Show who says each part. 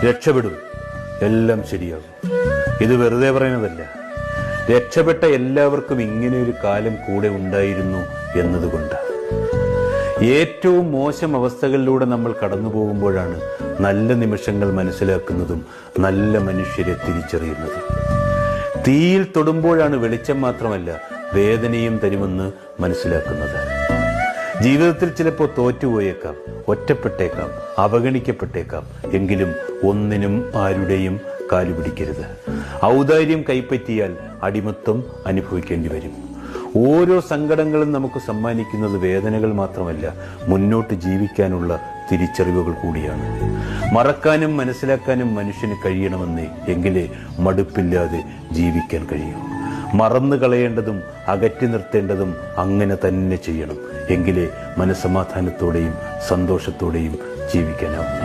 Speaker 1: രക്ഷപ്പെടും, എല്ലാം ശരിയാകും. ഇത് വെറുതെ പറയുന്നതല്ല. രക്ഷപ്പെട്ട എല്ലാവർക്കും ഇങ്ങനെ ഒരു കാലം കൂടെ ഉണ്ടായിരുന്നു എന്നതുകൊണ്ട്. ഏറ്റവും മോശം അവസ്ഥകളിലൂടെ നമ്മൾ കടന്നു പോകുമ്പോഴാണ് നല്ല നിമിഷങ്ങൾ മനസ്സിലാക്കുന്നതും നല്ല മനുഷ്യരെ തിരിച്ചറിയുന്നതും. തീയിൽ തൊടുമ്പോഴാണ് വെളിച്ചം മാത്രമല്ല വേദനയും തരുമെന്ന് മനസ്സിലാക്കുന്നത്. ജീവിതത്തിൽ ചിലപ്പോൾ തോറ്റുപോയേക്കാം, ഒറ്റപ്പെട്ടേക്കാം, അവഗണിക്കപ്പെട്ടേക്കാം. എങ്കിലും ഒന്നിനും ആരുടെയും കാലുപിടിക്കരുത്. ഔദാര്യം കൈപ്പറ്റിയാൽ അടിമത്വം അനുഭവിക്കേണ്ടി വരും. ഓരോ സങ്കടങ്ങളും നമുക്ക് സമ്മാനിക്കുന്നത് വേദനകൾ മാത്രമല്ല, മുന്നോട്ട് ജീവിക്കാനുള്ള തിരിച്ചറിവുകൾ കൂടിയാണ്. മറക്കാനും മനസ്സിലാക്കാനും മനുഷ്യന് കഴിയണമെന്നേ, എങ്കിലേ മടുപ്പില്ലാതെ ജീവിക്കാൻ കഴിയൂ. മറന്നു കളയേണ്ടതും അകറ്റി നിർത്തേണ്ടതും അങ്ങനെ തന്നെ ചെയ്യണം. എങ്കിലേ മനസ്സമാധാനത്തോടെയും സന്തോഷത്തോടെയും ജീവിക്കാനാവും.